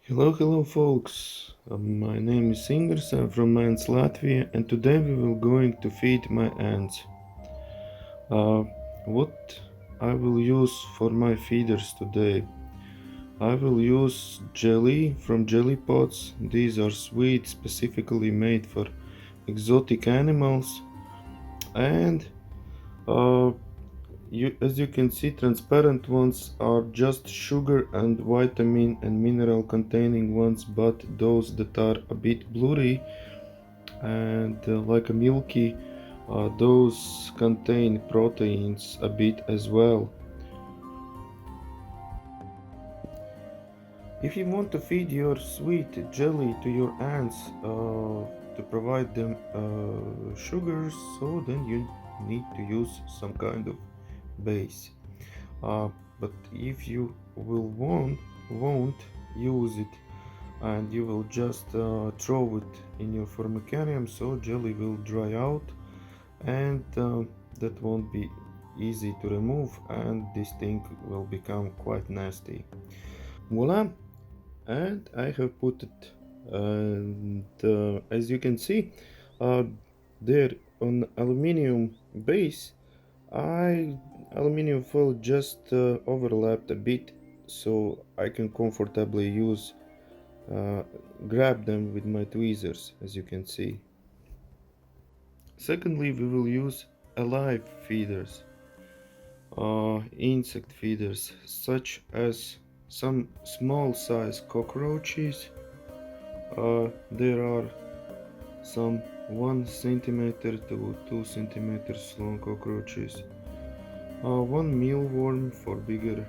Hello folks. My name is Ingers. I'm from Ants, Latvia, and today we will going to feed my ants. What I will use for my feeders today? I will use jelly from jelly pots. These are sweet, specifically made for exotic animals, and uh, as you can see, transparent ones are just sugar and vitamin and mineral containing ones, but those that are a bit blurry and like a milky, those contain proteins a bit as well. If you want to feed your sweet jelly to your ants to provide them sugars, so then you need to use some kind of base. Uh, but if you won't use it and you will just throw it in your formicarium, so jelly will dry out and that won't be easy to remove and this thing will become quite nasty. Voila, and I have put it, and as you can see uh, there on aluminium base, I aluminium foil just overlapped a bit so I can comfortably use uh, grab them with my tweezers, as you can see. Secondly, we will use alive feeders, insect feeders such as some small size cockroaches. There are some 1 centimeter to 2 centimeters long cockroaches, one mealworm for bigger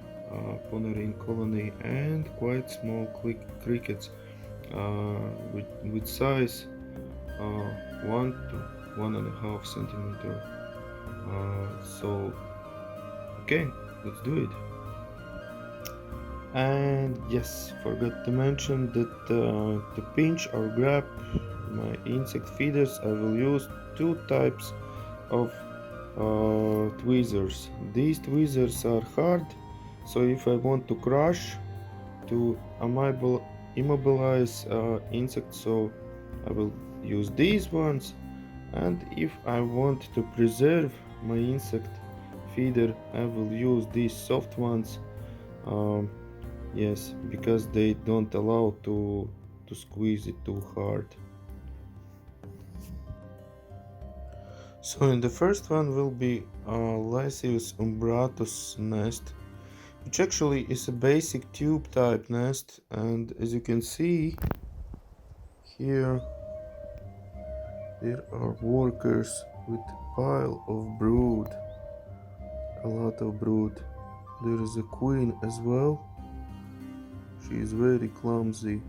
ponerine colony, and quite small crickets with size 1 to 1.5 centimeter. So okay, let's do it. And yes, forgot to mention that to pinch or grab my insect feeders, I will use two types of tweezers. These tweezers are hard, so if I want to crush to immobilize insects, so I will use these ones. And if I want to preserve my insect feeder, I will use these soft ones. Um, yes, because they don't allow to squeeze it too hard. So in the first one will be Lasius umbratus nest, which actually is a basic tube type nest, and as you can see here there are workers with pile of brood, a lot of brood. There is a queen as well. She is very clumsy.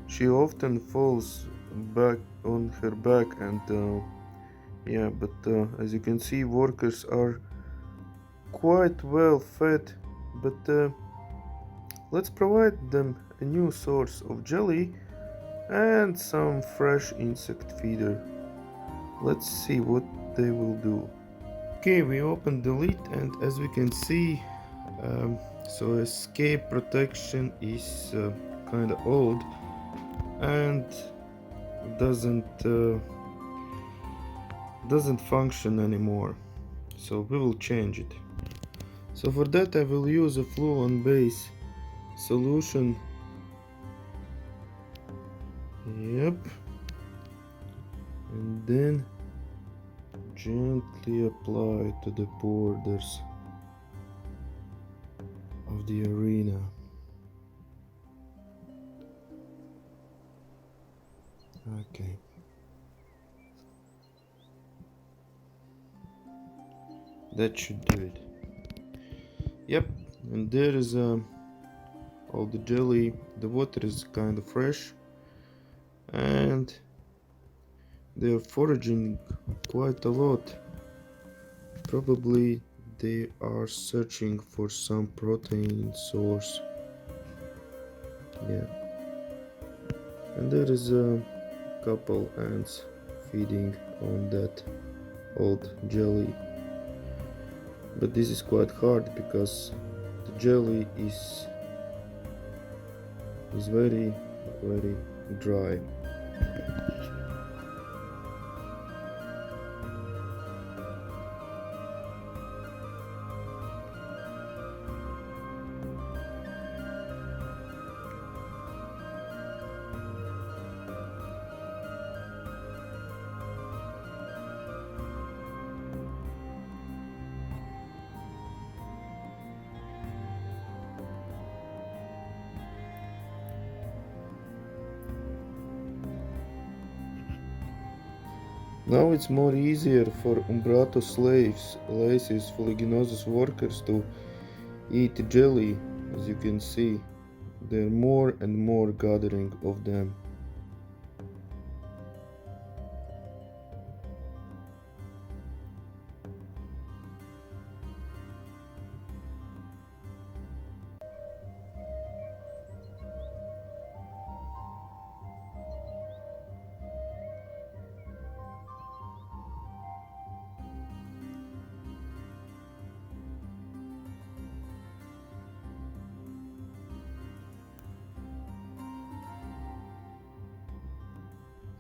She often falls back on her back, and yeah, but as you can see, workers are quite well fed. But let's provide them a new source of jelly and some fresh insect feeder. Let's see what they will do. Okay, we open the lid, and as we can see, so escape protection is kind of old and doesn't function anymore, so we will change it. So for that I will use a fluon base solution. Yep, and then gently apply to the borders of the arena. Okay. That should do it. Yep, and there is all the jelly. The water is kind of fresh, and they are foraging quite a lot. Probably they are searching for some protein source. Yeah, and there is a couple ants feeding on that old jelly. But this is quite hard because the jelly is is very, very dry. Now it's more easier for umbratus slaves, Lasius fuliginosus workers to eat jelly. As you can see, there are more and more gathering of them.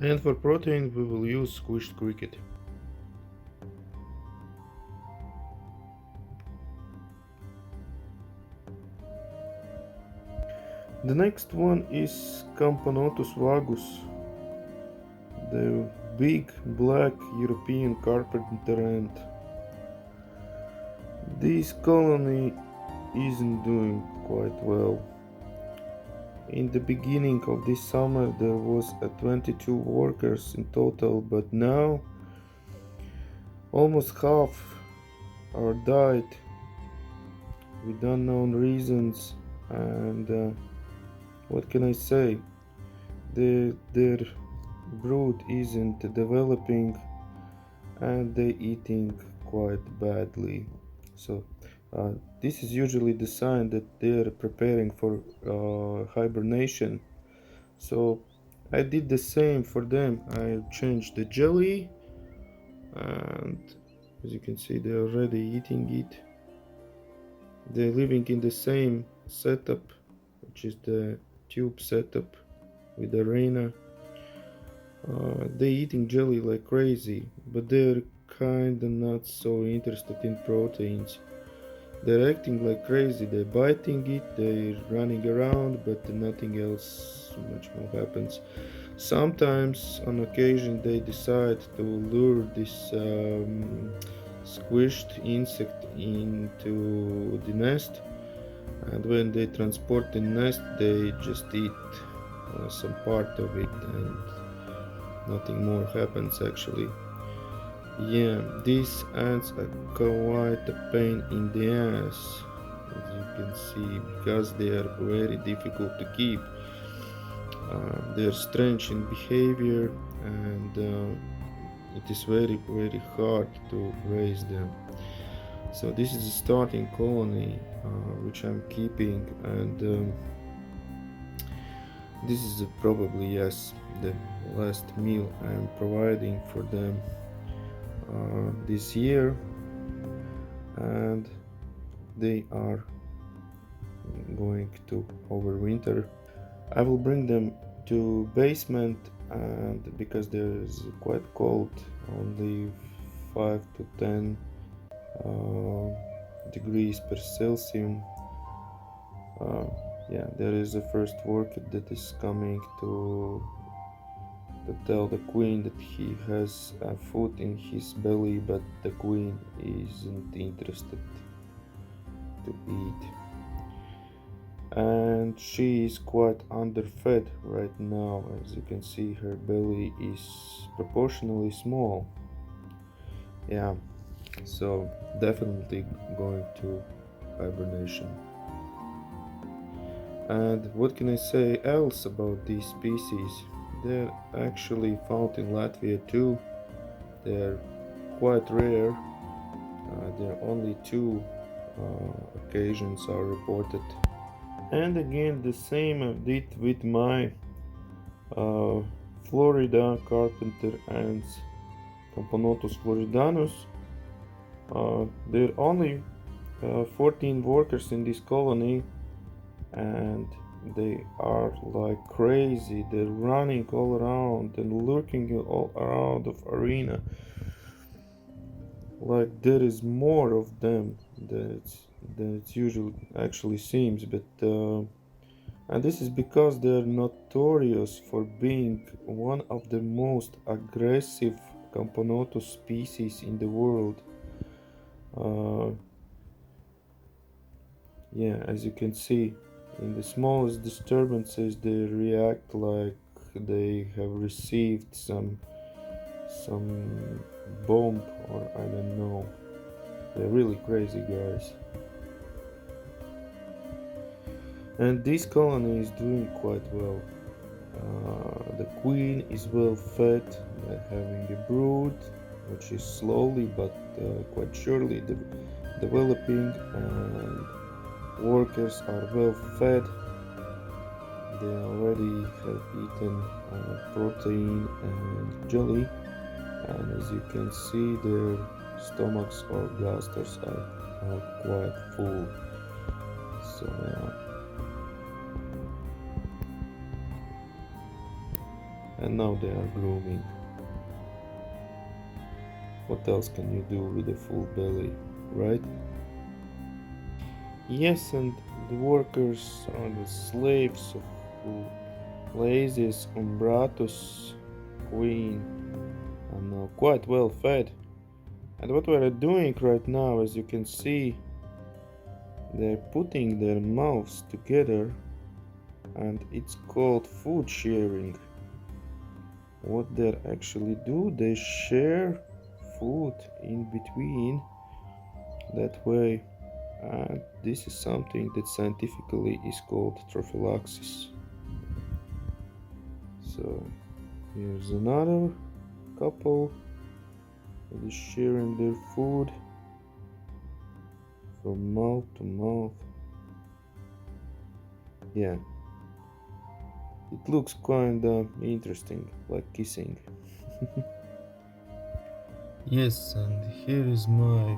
And for protein we will use squished cricket. The next one is Camponotus vagus, the big black European carpenter ant. This colony isn't doing quite well. In the beginning of this summer there was 22 workers in total, but now almost half are died with unknown reasons, and what can I say? Their brood isn't developing and they eating quite badly. So this is usually the sign that they are preparing for hibernation. So I did the same for them. I changed the jelly, and as you can see they're already eating it. They're living in the same setup, which is the tube setup with the arena. They eating jelly like crazy, but they're kinda not so interested in proteins. They're acting like crazy, they're biting it, they're running around, but nothing else much more happens. Sometimes, on occasion, they decide to lure this squished insect into the nest, and when they transport the nest, they just eat some part of it, and nothing more happens actually. Yeah, these ants are quite a pain in the ass, as you can see, because they are very difficult to keep. They are strange in behavior, and it is very, very hard to raise them. So this is a starting colony which I'm keeping, and this is probably, yes, the last meal I'm providing for them this year, and they are going to overwinter. I will bring them to basement, and because there is quite cold, only 5 to 10 degrees per Celsius. Yeah, there is a first worker that is coming to tell the queen that he has food in his belly, but the queen isn't interested to eat, and she is quite underfed right now. As you can see, her belly is proportionally small. Yeah, so definitely going to hibernation. And what can I say else about these species? They're actually found in Latvia too. They're quite rare. There are only 2 occasions are reported. And again, the same I did with my Florida carpenter ants, Camponotus floridanus. There are only 14 workers in this colony, and they are like crazy. They're running all around and lurking all around of arena. Like there is more of them than it usually actually seems, but and this is because they're notorious for being one of the most aggressive Camponotus species in the world. Uh, yeah, as you can see, in the smallest disturbances, they react like they have received some bomb, or I don't know. They're really crazy guys. And this colony is doing quite well. The queen is well fed, having a brood, which is slowly but quite surely developing, and workers are well fed. They already have eaten protein and jelly, and as you can see, their stomachs or gasters are quite full. So and now they are grooming. What else can you do with a full belly, right? Yes, and the workers are the slaves of Lasius umbratus queen, and now quite well fed. And what we're doing right now, as you can see, they're putting their mouths together, and it's called food sharing. What they actually do, they share food in between that way, and this is something that scientifically is called trophallaxis. So here's another couple that is sharing their food from mouth to mouth. Yeah, it looks kinda interesting, like kissing. Yes, and here is my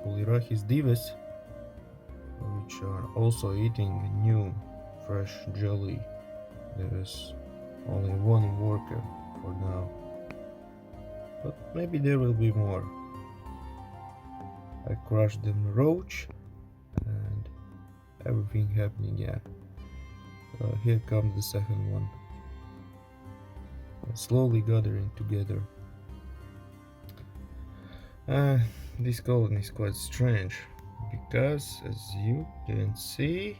Polyrachis dives, which are also eating new fresh jelly. There is only one worker for now, but maybe there will be more. I crushed them roach and everything happening, yeah. Here comes the second one, slowly gathering together. This colony is quite strange because, as you can see,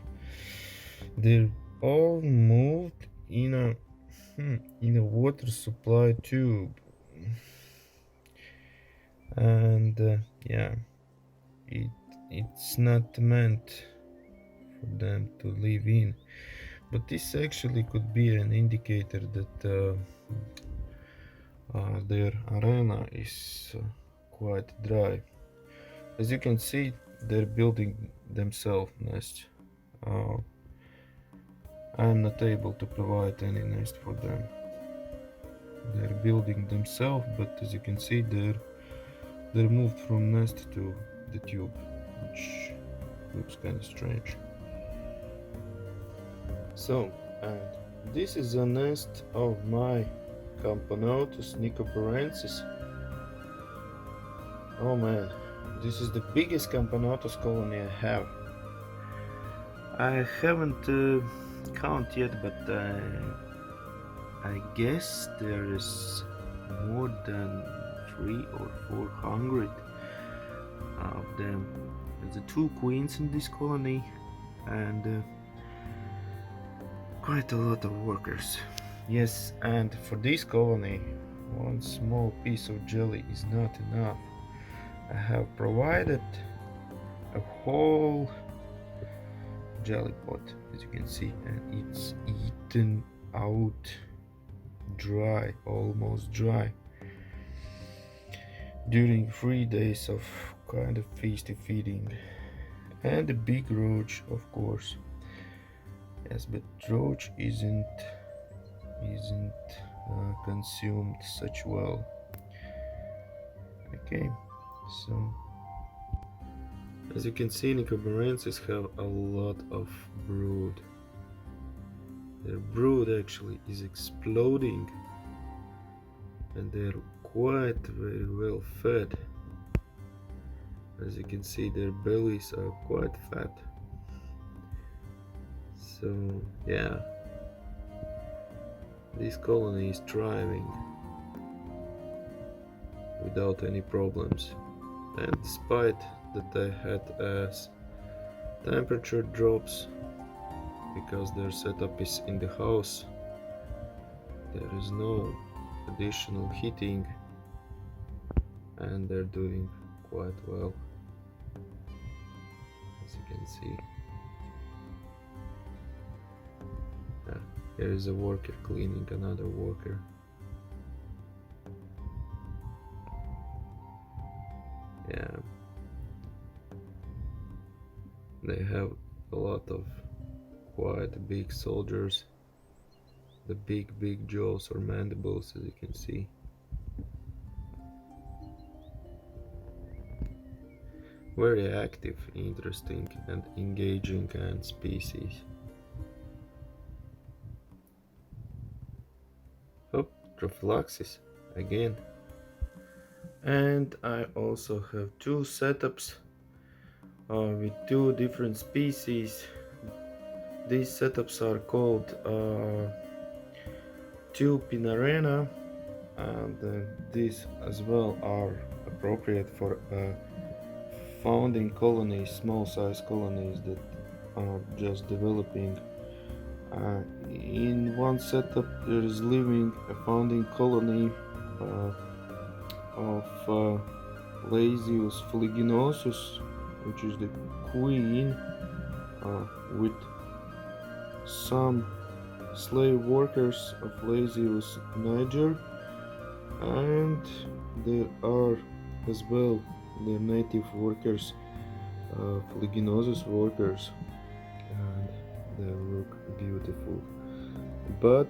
they're all moved in a water supply tube, and yeah, it's not meant for them to live in, but this actually could be an indicator that their arena is quite dry. As you can see, they're building themselves nests. I'm not able to provide any nest for them. They're building themselves, but as you can see, they're moved from nest to the tube, which looks kind of strange. So, and this is a nest of my Camponotus nicobarensis. Oh man, this is the biggest Camponotus colony I have. I haven't counted yet, but I guess there is more than 300 or 400 of them. There's the 2 queens in this colony, and quite a lot of workers. Yes, and for this colony, one small piece of jelly is not enough. I have provided a whole jelly pot, as you can see, and it's eaten out dry, almost dry, during 3 days of kind of feasty feeding. And the big roach, of course. Yes, but roach isn't consumed such well. Okay, so as you can see, nicobarensis have a lot of brood. Their brood actually is exploding, and they're quite very well fed. As you can see, their bellies are quite fat. So yeah, this colony is thriving without any problems. And despite that I had as temperature drops because their setup is in the house, there is no additional heating, and they're doing quite well, as you can see. Here is a worker cleaning another worker. Yeah, they have a lot of quite big soldiers, the big jaws or mandibles, as you can see. Very active, interesting and engaging ant species. Oh, prophylaxis again. And I also have two setups with two different species. These setups are called Pinarena, and these as well are appropriate for founding colonies, small size colonies that are just developing. In one setup there is living a founding colony of Lasius fliginosus, which is the queen, with some slave workers of Lasius niger, and there are as well the native workers, fliginosus workers, and they look beautiful. But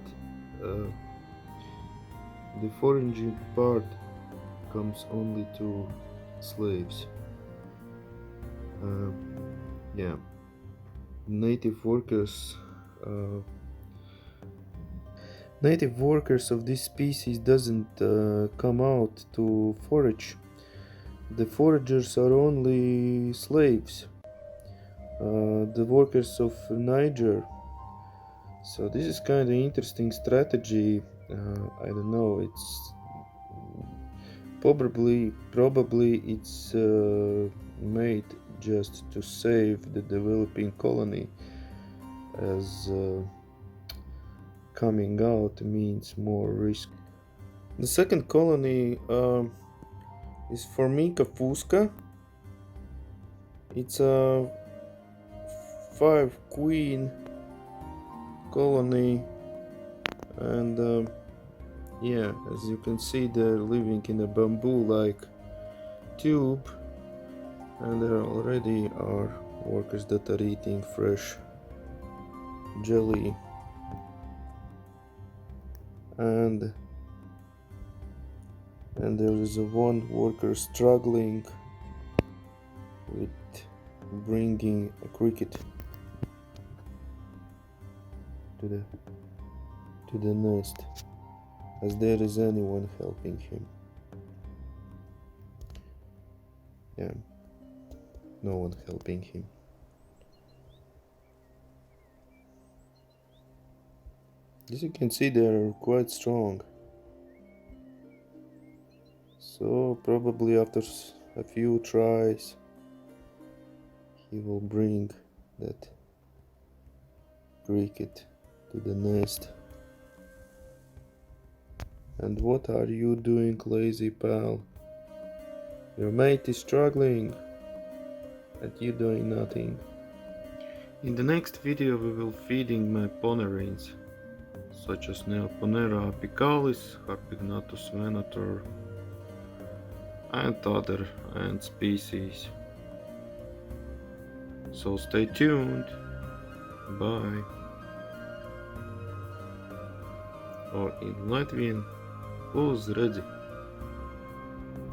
the foraging part comes only to slaves. Yeah, native workers of this species doesn't come out to forage. The foragers are only slaves, the workers of Niger. So this is kind of interesting strategy. I don't know, it's probably it's made just to save the developing colony, as coming out means more risk. The second colony is Formica fusca. It's a 5 queen colony, and yeah, as you can see, they're living in a bamboo-like tube, and there already are workers that are eating fresh jelly, and there is a one worker struggling with bringing a cricket to the nest, as there is anyone helping him. Yeah, no one helping him. As you can see, they are quite strong. So probably after a few tries he will bring that cricket to the nest. And what are you doing, lazy pal? Your mate is struggling and you doing nothing. In the next video we will feeding my ponerines, such as Neoponera apicalis, Harpignathus venator, and other ant species. So stay tuned. Bye. Or in Latvian, uz redzi!